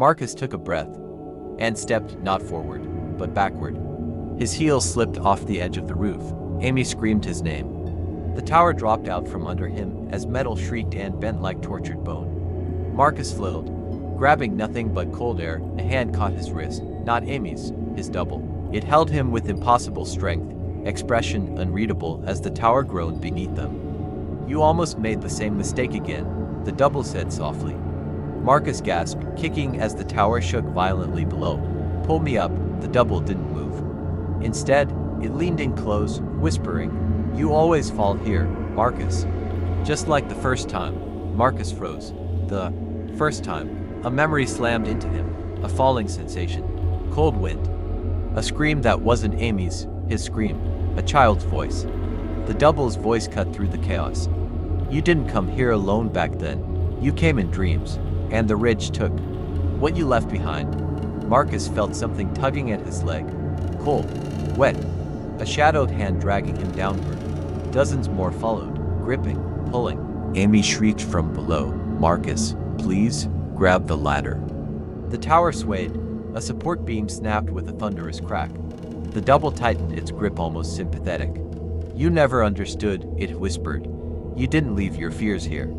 Marcus took a breath and stepped not forward, but backward. His heels slipped off the edge of the roof. Amy screamed his name. The tower dropped out from under him as metal shrieked and bent like tortured bone. Marcus flilled, grabbing nothing but cold air. A hand caught his wrist, not Amy's, his double. It held him with impossible strength, expression unreadable as the tower groaned beneath them. "You almost made the same mistake again," the double said softly. Marcus gasped, kicking as the tower shook violently below. "Pull me up." The double didn't move. Instead, it leaned in close, whispering, "You always fall here, Marcus." Just like the first time, Marcus froze. The first time, a memory slammed into him, a falling sensation, cold wind. A scream that wasn't Amy's, his scream, a child's voice. The double's voice cut through the chaos. "You didn't come here alone back then. You came in dreams, and the ridge took what you left behind." Marcus felt something tugging at his leg, cold, wet, a shadowed hand dragging him downward. Dozens more followed, gripping, pulling. Amy shrieked from below, "Marcus, please, grab the ladder." The tower swayed. A support beam snapped with a thunderous crack. The double tightened its grip, almost sympathetic. "You never understood," it whispered. "You didn't leave your fears here.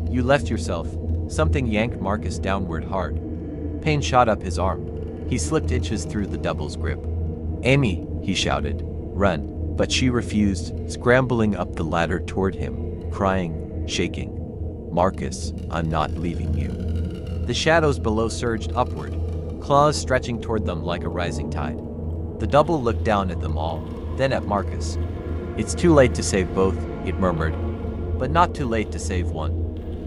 You left yourself." Something yanked Marcus downward hard. Pain shot up his arm. He slipped inches through the double's grip. "Amy," he shouted, "run." But she refused, scrambling up the ladder toward him, crying, shaking, "Marcus, I'm not leaving you." The shadows below surged upward, claws stretching toward them like a rising tide. The double looked down at them all, then at Marcus. "It's too late to save both," it murmured, "but not too late to save one."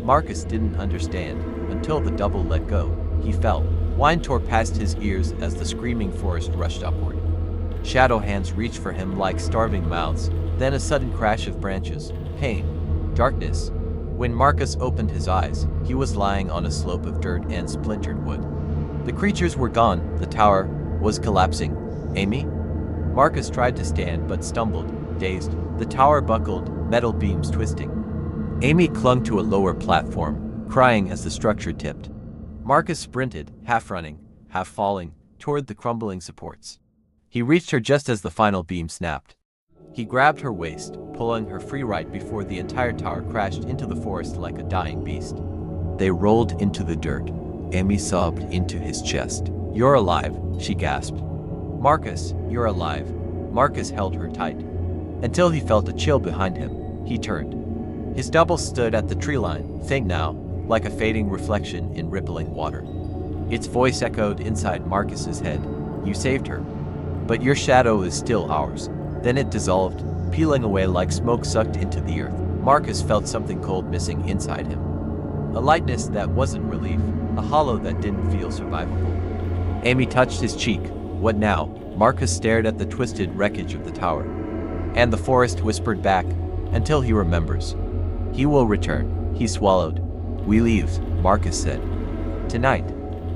Marcus didn't understand until the double let go. He fell. Wine tore past his ears as the screaming forest rushed upward. Shadow hands reached for him like starving mouths, then a sudden crash of branches, pain, darkness. When Marcus opened his eyes, he was lying on a slope of dirt and splintered wood. The creatures were gone, the tower was collapsing. "Amy?" Marcus tried to stand but stumbled, dazed. The tower buckled, metal beams twisting. Amy clung to a lower platform, crying as the structure tipped. Marcus sprinted, half running, half falling, toward the crumbling supports. He reached her just as the final beam snapped. He grabbed her waist, pulling her free right before the entire tower crashed into the forest like a dying beast. They rolled into the dirt. Amy sobbed into his chest. "You're alive," she gasped. "Marcus, you're alive." Marcus held her tight. Until he felt a chill behind him, he turned. His double stood at the tree line, faint now, like a fading reflection in rippling water. Its voice echoed inside Marcus's head. "You saved her. But your shadow is still ours." Then it dissolved, peeling away like smoke sucked into the earth. Marcus felt something cold missing inside him. A lightness that wasn't relief, a hollow that didn't feel survivable. Amy touched his cheek. "What now?" Marcus stared at the twisted wreckage of the tower. And the forest whispered back, "Until he remembers. He will return." He swallowed. "We leave," Marcus said. "Tonight."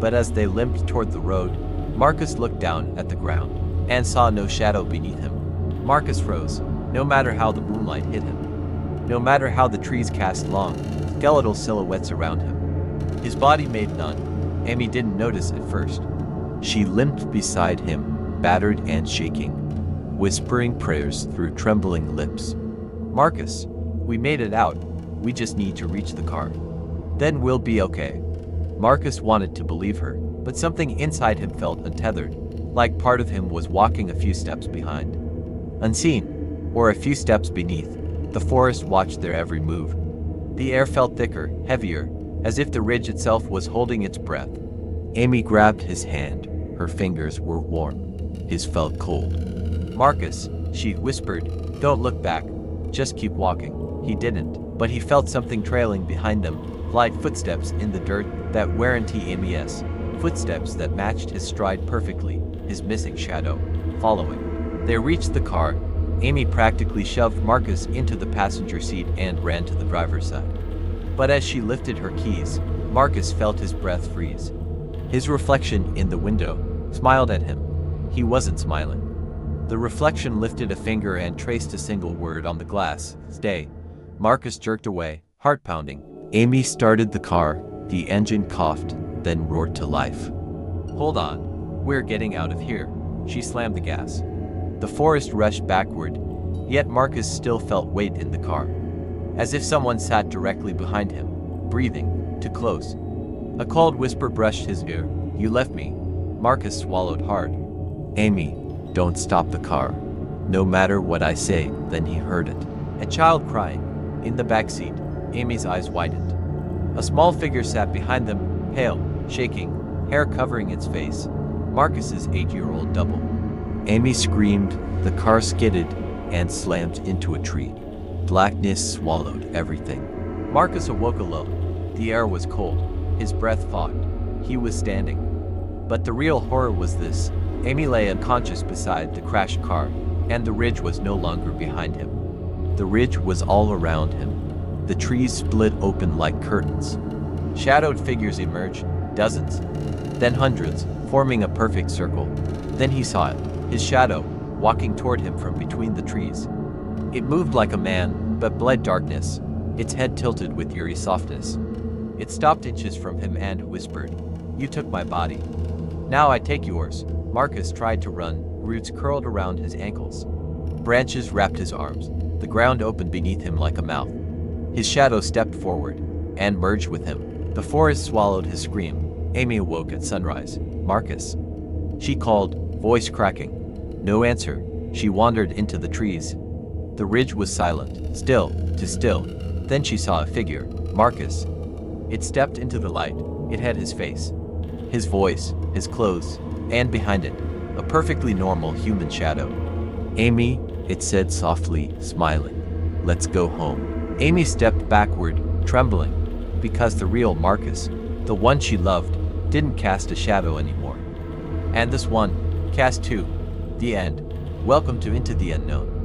But as they limped toward the road, Marcus looked down at the ground and saw no shadow beneath him. Marcus froze, no matter how the moonlight hit him. No matter how the trees cast long, skeletal silhouettes around him. His body made none. Amy didn't notice at first. She limped beside him, battered and shaking, whispering prayers through trembling lips. "Marcus, we made it out. We just need to reach the car. Then we'll be okay." Marcus wanted to believe her, but something inside him felt untethered, like part of him was walking a few steps behind. Unseen, or a few steps beneath, the forest watched their every move. The air felt thicker, heavier, as if the ridge itself was holding its breath. Amy grabbed his hand. Her fingers were warm. His felt cold. "Marcus," she whispered, "don't look back. Just keep walking." He didn't, but he felt something trailing behind them, light footsteps in the dirt that weren't Amy's, footsteps that matched his stride perfectly, his missing shadow, following. They reached the car. Amy practically shoved Marcus into the passenger seat and ran to the driver's side. But as she lifted her keys, Marcus felt his breath freeze. His reflection in the window smiled at him. He wasn't smiling. The reflection lifted a finger and traced a single word on the glass. "Stay." Marcus jerked away, heart pounding. Amy started the car. The engine coughed. then roared to life. "Hold on, we're getting out of here." She slammed the gas. The forest rushed backward, yet Marcus still felt weight in the car, as if someone sat directly behind him, breathing too close. A cold whisper brushed his ear. "You left me." Marcus swallowed hard. "Amy, don't stop the car. No matter what I say." Then he heard it. A child crying. In the back seat, Amy's eyes widened. A small figure sat behind them, pale, shaking, hair covering its face. Marcus's 8-year-old double. Amy screamed, the car skidded, and slammed into a tree. Blackness swallowed everything. Marcus awoke alone. The air was cold, his breath fogged. He was standing. But the real horror was this. Amy lay unconscious beside the crashed car, and the ridge was no longer behind him. The ridge was all around him. The trees split open like curtains. Shadowed figures emerged, dozens, then hundreds, forming a perfect circle. Then he saw it, his shadow, walking toward him from between the trees. It moved like a man, but bled darkness, its head tilted with eerie softness. It stopped inches from him and whispered, "You took my body. Now I take yours." Marcus tried to run, roots curled around his ankles. Branches wrapped his arms. The ground opened beneath him like a mouth. His shadow stepped forward and merged with him. The forest swallowed his scream. Amy awoke at sunrise. "Marcus." She called, voice cracking. No answer. She wandered into the trees. The ridge was silent, still to still. Then she saw a figure, Marcus. It stepped into the light. It had his face, his voice, his clothes, and behind it, a perfectly normal human shadow. "Amy," it said softly, smiling. "Let's go home." Amy stepped backward, trembling, because the real Marcus, the one she loved, didn't cast a shadow anymore. And this one cast too. The end. Welcome to Into the Unknown.